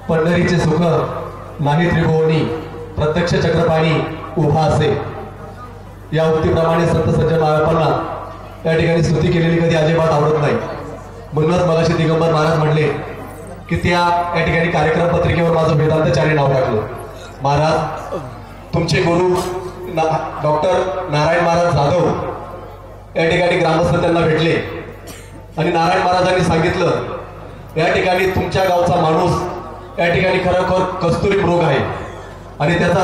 पंढरीचे सुख नाही त्रिभुवनी, प्रत्यक्ष चक्रपाणी उभा असे, या उक्तीप्रमाणे संत सज्जन महाराजांना या ठिकाणी स्तुती केलेली कधी अजिबात आवडत नाही. म्हणूनच मगाशी दिगंबर महाराज म्हणले की त्या या ठिकाणी कार्यक्रम पत्रिकेवर माझं वेदांतचार्य नाव टाकलं. महाराज, तुमचे गुरु डॉक्टर नारायण महाराज जाधव या ठिकाणी ग्रामस्थ त्यांना भेटले आणि नारायण महाराजांनी सांगितलं, या ठिकाणी तुमच्या गावचा माणूस या ठिकाणी खरोखर कस्तुरी मृग आहे आणि त्यांचा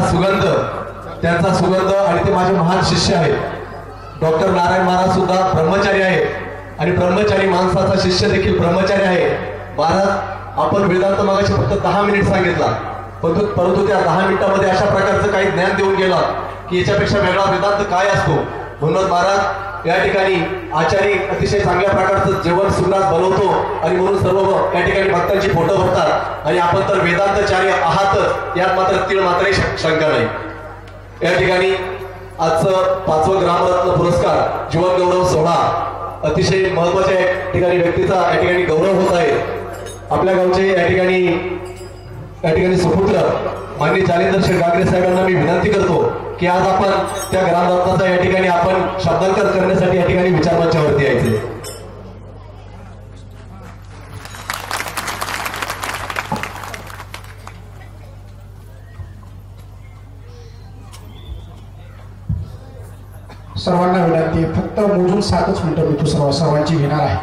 सुगंध आणि ते माझे महान शिष्य आहेत. डॉक्टर नारायण महाराज सुद्धा ब्रह्मचारी आहेत आणि ब्रह्मचारी माणसाचा शिष्य देखील ब्रह्मचारी आहे. महाराज, आपण वेदांत मगाशी फक्त 10 मिनिट सांगितला, परंतु त्या 10 मिनिटांमध्ये अशा प्रकारचं काही ज्ञान देऊन गेला की याच्यापेक्षा वेगळा वेदांत काय असतो. म्हणून महाराज या ठिकाणी आचारी अतिशय चांगल्या प्रकारचं जेवण सुद्धा बनवतो आणि म्हणून सर्व या ठिकाणी भक्तांची फोटो भरतात आणि आपण तर वेदांतचार्य आहातच, यात मात्र तीळ मात्र शंका नाही. या ठिकाणी आजचं 5वं ग्रामरत्न पुरस्कार जीवन गौरव सोहळा अतिशय महत्वाच्या या ठिकाणी व्यक्तीचा या ठिकाणी गौरव होत आहे. आपल्या गावचे या ठिकाणी सुपुत्र माननीय जालिंदर शेठ गागरे साहेबांना मी विनंती करतो की आज आपण त्या ग्रामरत्नाचा या ठिकाणी आपण शब्दांकन करण्यासाठी या ठिकाणी विचारमंचावरती यायचे. सर्वांना विनंती, फक्त मोजून 7च मिनिटं मी सर्वांची घेणार आहे.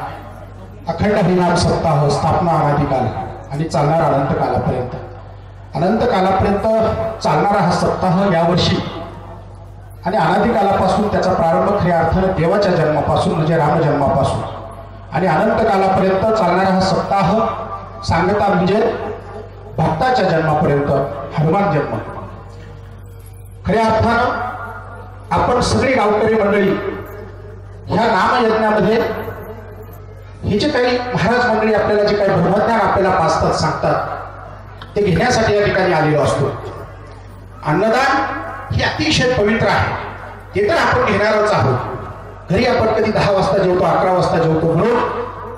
अखंड हरिनाम सप्ताह, स्थापना अनादिकाल आणि चालणार अनंत कालापर्यंत. अनंत कालापर्यंत चालणारा हा सप्ताह यावर्षी आणि अनादिकालापासून त्याचा प्रारंभ खऱ्या अर्थानं देवाच्या जन्मापासून म्हणजे रामजन्मापासून आणि अनंत कालापर्यंत चालणारा हा सप्ताह सांगता म्हणजे भक्ताच्या जन्मापर्यंत, हनुमान जन्म. खऱ्या अर्थानं आपण सगळी गावकरी मंडळी ह्या नामयज्ञामध्ये हे जे काही महाराज मंडळी आपल्याला जे काही ब्रह्मज्ञान आपल्याला पाचतात सांगतात ते घेण्यासाठी या ठिकाणी आलेलो असतो. अन्नदान हे अतिशय पवित्र आहे, ते तर आपण घेणारच आहोत. घरी आपण कधी 10 वाजता जेवतो, 11 वाजता जेवतो, म्हणून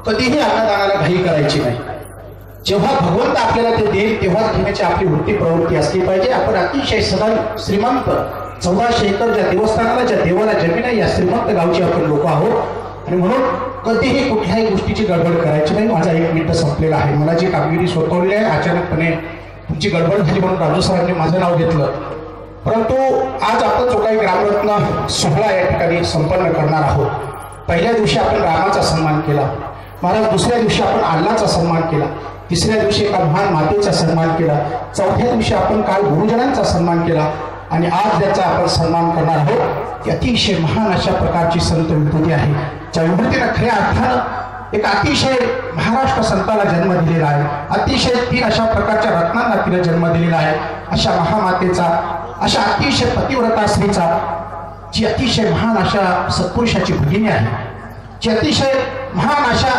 कधीही अन्नदानाला घाई करायची नाही. जेव्हा भगवंत आपल्याला ते देईल तेव्हाच घेण्याची आपली वृत्ती प्रवृत्ती असली पाहिजे. आपण अतिशय सदा श्रीमंत 1400 एकर ज्या देवस्थानाला, ज्या देवाला जमीन आहे, या श्रीमंत गावची आपण लोक आहोत आणि म्हणून कधीही कुठल्याही गोष्टीची गडबड करायची नाही. माझा 1 मिनिट संपलेला आहे. मला जी कामगिरी सोपवली आहे, अचानकपणे तुमची गडबड झाली म्हणून राजू सरांनी माझं नाव घेतलं. परंतु आज आपण जो काही ग्रामरत्न सोहळा या ठिकाणी संपन्न करणार आहोत. पहिल्या दिवशी आपण रामाचा सन्मान केला महाराज, दुसऱ्या दिवशी आपण अल्लाचा सन्मान केला, तिसऱ्या दिवशी एका महान मातेचा सन्मान केला, चौथ्या दिवशी आपण काल गुरुजनांचा सन्मान केला आणि आज ज्याचा आपण सन्मान करणार आहोत ती अतिशय महान अशा प्रकारची संत विभूती आहे. ज्या विभूतीनं खऱ्या अर्थानं एक अतिशय महाराष्ट्र संताला जन्म दिलेला आहे, अतिशय 3 अशा प्रकारच्या रत्नांना तिला जन्म दिलेला आहे. अशा महामातेचा, अशा अतिशय पतिव्रता स्त्रीचा, जी अतिशय महान अशा सत्पुरुषाची भगिनी आहे, जी अतिशय महान अशा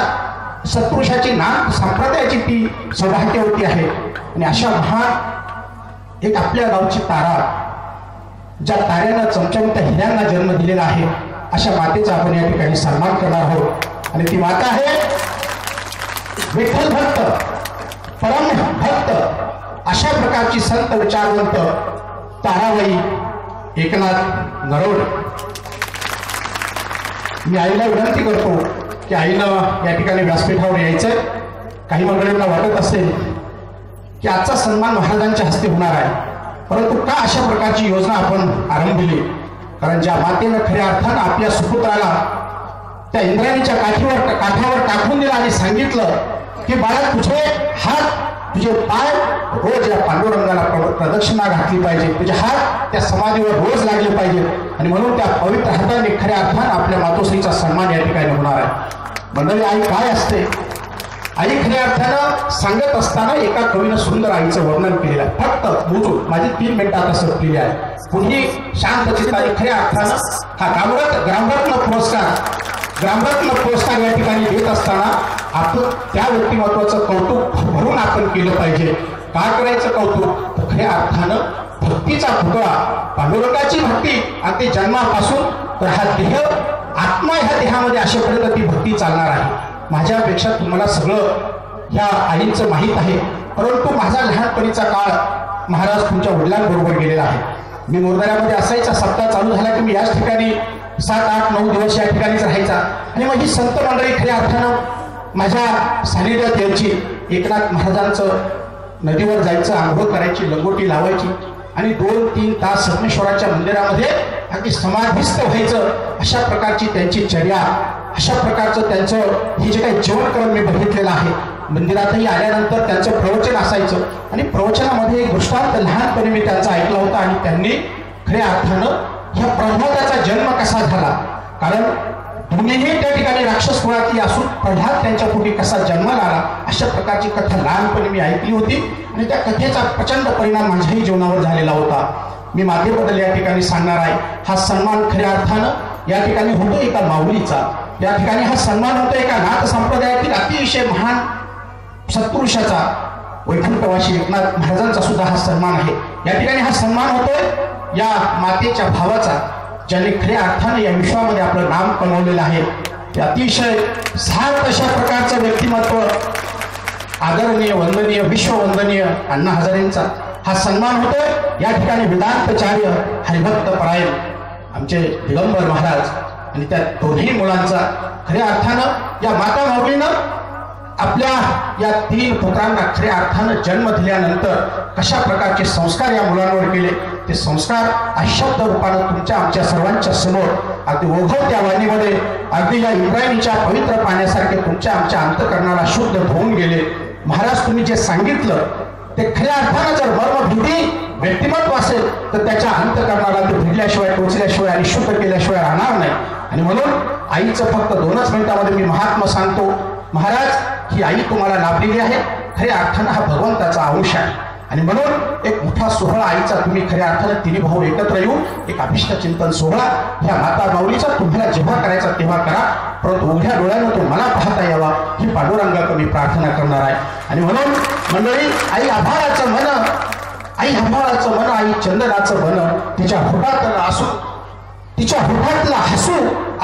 सत्पुरुषाची नाम संप्रदायाची ती सौभाग्यवती आहे आणि अशा महान एक आपल्या गावची तारा, ज्या ताऱ्यानं चमचमत्या हिऱ्यांना जन्म दिलेला आहे, अशा मातेचा आपण या ठिकाणी सन्मान करणार आहोत. आणि ती माता आहे विठ्ठल भक्त, परम भक्त, अशा प्रकारची संत विचारवंत ताराबाई एकनाथ नरोड. मी आईला विनंती करतो की आईनं या ठिकाणी व्यासपीठावर यायचं. काही मंडळींना वाटत असेल की आजचा सन्मान महाराजांच्या हस्ते होणार आहे, परंतु का अशा प्रकारची योजना आपण आरंभली? कारण ज्या मातेनं खऱ्या अर्थानं आपल्या सुपुत्राला त्या इंद्रायणीच्या काठावर टाकून दिला आणि सांगितलं की बाळा, तुझे हात, तुझे पाय रोज या पांडुरंगाला प्रदक्षिणा घातली पाहिजे, तुझे हात त्या समाधीवर रोज लागले पाहिजे आणि म्हणून त्या पवित्र हाताने खऱ्या अर्थानं आपल्या मातोश्रीचा सन्मान या ठिकाणी होणार आहे. मंडळी, आई काय असते? आई खऱ्या अर्थानं सांगत असताना एका कवीनं सुंदर आईचं वर्णन केलेलं आहे. फक्त मोजून माझी 3 मिनिटं आता संपलेली आहे. कुणी शांत चित्ताने खऱ्या अर्थानं हा ग्रामरत्न पुरस्कार या ठिकाणी देत असताना आपण त्या व्यक्तिमत्वाचं कौतुक भरून आपण केलं पाहिजे. काय करायचं कौतुक? तर खऱ्या अर्थानं भक्तीचा पुतळा, पांडुरंगाची भक्ती आणि ते जन्मापासून तर हा देह, आत्मा ह्या देहामध्ये अशापर्यंत ती भक्ती चालणार आहे. माझ्यापेक्षा तुम्हाला सगळं ह्या आईंचं माहीत आहे, परंतु माझा लहानपणीचा काळ महाराज तुमच्या वडिलांबरोबर गेलेला आहे. मी मोरदऱ्यामध्ये असायचा, सप्ताह चालू झाला की मी याच ठिकाणी 7, 8, 9 दिवस या ठिकाणीच राहायचा आणि माझी संत मंडळी खऱ्या अर्थानं माझ्या सानिध्यात यायची. एकनाथ महाराजांचं नदीवर जायचं, आंघोळ करायची, लंगोटी लावायची आणि 2-3 तास संगमेश्वराच्या मंदिरामध्ये अगदी समाधिस्थ व्हायचं. अशा प्रकारची त्यांची चर्या, अशा प्रकारचं त्यांचं हे जे काही जीवनक्रम मी बघितलेलं आहे. मंदिरातही आल्यानंतर त्यांचं प्रवचन असायचं आणि प्रवचनामध्ये एक दृष्टांत लहानपणी मी त्यांचा ऐकला होता आणि त्यांनी खऱ्या अर्थानं ह्या प्रल्हादाचा जन्म कसा झाला, कारण दोन्हीही त्या ठिकाणी राक्षस कुळातली असून प्रल्हाद त्यांच्या पोटी कसा जन्माला आला, अशा प्रकारची कथा लहानपणी मी ऐकली होती आणि त्या कथेचा प्रचंड परिणाम माझ्याही जीवनावर झालेला होता. मी मातेबद्दल या ठिकाणी सांगणार आहे. हा सन्मान खऱ्या अर्थानं या ठिकाणी होतो एका माऊलीचा, या ठिकाणी हा सन्मान होतो एका नाथ संप्रदायातील अतिशय महान सत्पुरुषाचा, वैकुंठवासी एकनाथ महाराजांचा सुद्धा हा सन्मान आहे. या ठिकाणी हा सन्मान होतोय या मातेच्या भावाचा, ज्याने खऱ्या अर्थाने या विश्वामध्ये आपलं नाम कमवलेलं आहे. ते अतिशय सार्थ अशा प्रकारचं व्यक्तिमत्व, आदरणीय, वंदनीय, विश्ववंदनीय अण्णा हजारेंचा हा सन्मान होतोय. या ठिकाणी वेदांतचार्य हरिभक्त परायण आमचे दिगंबर महाराज आणि त्या दोन्ही मुलांचा खऱ्या अर्थानं या माता माऊलीनं आपल्या या 3 पुत्रांना खऱ्या अर्थानं जन्म दिल्यानंतर कशा प्रकारचे संस्कार या मुलांवर केले, ते संस्कार अशब्द रूपानं तुमच्या आमच्या सर्वांच्या समोर अगदी ओघवत्या वाणीमध्ये अगदी या इंद्रायणीच्या पवित्र पाण्यासारखे तुमच्या आमच्या अंतःकरणाला शुद्ध धुवून गेले. महाराज तुम्ही जे सांगितलं ते खऱ्या अर्थानं जर मर्मभिदी व्यक्तिमत्व असेल तर त्याच्या अंतःकरणाला ते भिडल्याशिवाय, टोचल्याशिवाय आणि शुद्ध केल्याशिवाय राहणार नाही. आणि म्हणून आईचं फक्त 2च मिनिटामध्ये मी महात्मा सांगतो. महाराज, ही आई तुम्हाला लाभलेली आहे, खऱ्या अर्थानं हा भगवंताचा अंश आहे आणि म्हणून एक मोठा सोहळा आईचा तुम्ही खऱ्या अर्थानं 3 भाऊ एकत्र येऊन एक अभिष्ट चिंतन सोहळा ह्या माता माऊलीचा तुम्हाला जेव्हा करायचा तेव्हा करा, परंतु उघड्या डोळ्यानं तो मला पाहता यावा ही पांडुरंगाकडे मी प्रार्थना करणार आहे. आणि म्हणून मंडळी, आई आभाळाचं मन, आई आभाळाचं मन, आई चंदनाचं मन, तिच्या होठातलं असू, तिच्या होठातलं हसू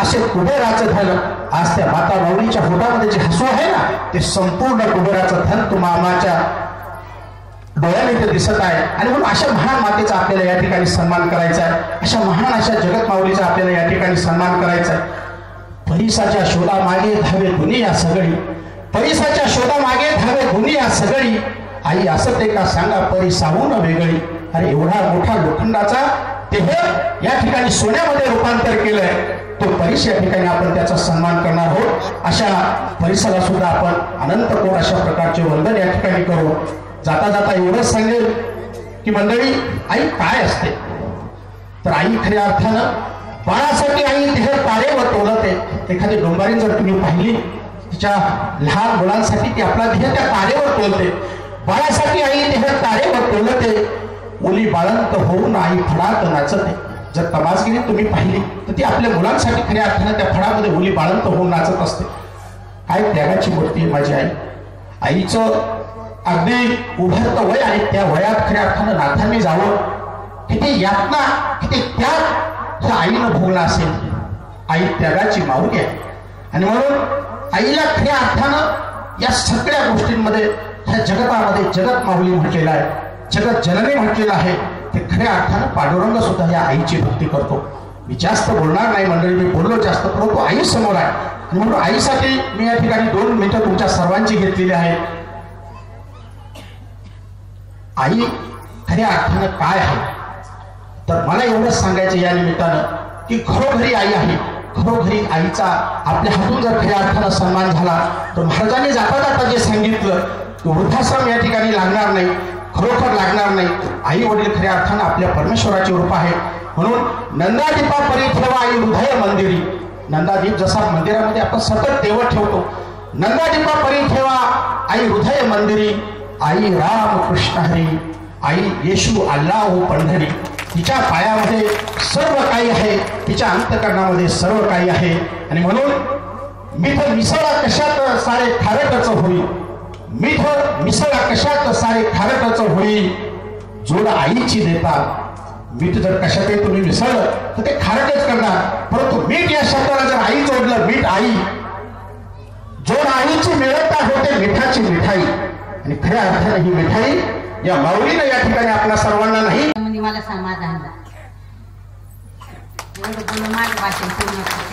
असे कुबेराचं धन. आज त्या माता माऊलीच्या होठामध्ये जे हसू आहे ना, ते संपूर्ण कुबेराचं धन तुम्हा आम्हाच्या डोळ्याने ते दिसत आहे. आणि म्हणून अशा महान मातेचा आपल्याला या ठिकाणी सन्मान करायचा आहे, अशा महान अशा जगत माऊलीचा आपल्याला या ठिकाणी सन्मान करायचा आहे. परिसाच्या शोधामागे धावे दुनिया सगळी, परिसाच्या शोधामागे धावे दुनिया सगळी, आई असते का सांगा परिसाहून वेगळी. अरे एवढा मोठा लोखंडाचा देह या ठिकाणी सोन्यामध्ये रूपांतर केलंय, तो परिस या ठिकाणी आपण त्याचा सन्मान करणार आहोत. अशा परिसराला सुद्धा आपण अनंत कोट अशा प्रकारचे वंदन या ठिकाणी करू. जाता जाता एवढंच सांगेल की मंडळी, आई काय असते तर आई खऱ्या अर्थानं बाळासाठी आई देह तारेवर तोलते. एखादी डोंबारी जर तुम्ही पाहिली, तिच्या लहान मुलांसाठी ती आपला देह त्या तारेवर तोलते. बाळासाठी आई देह तारेवर तोलते. मुली बाळंत होऊन आई फळात नाचते. जर तमासगिरी तुम्ही पाहिली तर ती आपल्या मुलांसाठी खऱ्या अर्थानं त्या फळामध्ये मुली बाळंत होऊन नाचत असते. काय त्यागाची मूर्ती आहे माझी आई. आईचं अगदी उभरतं वय आणि त्या वयात खऱ्या अर्थानं नाथांनी जावं, किती यातना, किती त्याग ह्या आईनं भोगला असेल. आई त्यागाची माऊली आहे आणि म्हणून आईला खऱ्या अर्थानं या सगळ्या गोष्टींमध्ये, ह्या जगतामध्ये जगत माऊली म्हटलेलं आहे, जगत जननी म्हटलेलं आहे. ते खऱ्या अर्थानं पांडुरंग सुद्धा या आईची भक्ती करतो. मी जास्त बोलणार नाही मंडळी, मी बोललो जास्त, परंतु आई समोर आहे आणि म्हणून आईसाठी मी या ठिकाणी 2 मिनिटं तुमच्या सर्वांची घेतलेली आहेत. आई खऱ्या अर्थानं काय आहे तर मला एवढंच सांगायचं या निमित्तानं की घरोघरी आई आहे. घरोघरी आईचा आपल्या हातून जर खऱ्या अर्थानं सन्मान झाला तर महाराजांनी जाता जाता जे सांगितलं की वृद्धाश्रम या ठिकाणी लागणार नाही, खरोखर लागणार नाही. आई वडील खऱ्या अर्थानं आपल्या परमेश्वराचे रूप आहे. म्हणून नंदादीपा परी ठेवा आई हृदय मंदिरी. नंदादीप जसा मंदिरामध्ये आपण सतत देव ठेवतो, नंदादीपा परी ठेवा आई हृदय मंदिरी. आई राम कृष्ण हरी, आई येशू अल्लाह पंढरी. तिच्या पायामध्ये सर्व काही आहे, तिच्या अंतःकरणामध्ये सर्व काही आहे. आणि म्हणून मिठ मिसळा कशात सारे खारटच होई, मिठ मिसळा कशात सारे खारटच होई. जोड आईची देतात. मीठ जर कशातही तुम्ही मिसळलं तर ते खारटच करणार, परंतु मीठ या शब्दाला जर आई जोडलं, मीठ आई, जो नाहीची मिळवता होते मिठाची मिठाई, आणि खऱ्या अर्थाने ही मिठाई या माऊलीने या ठिकाणी आपल्या सर्वांना नाही म्हणजे मला समाधान एवढं बोलून माझं भाषण पूर्ण करते.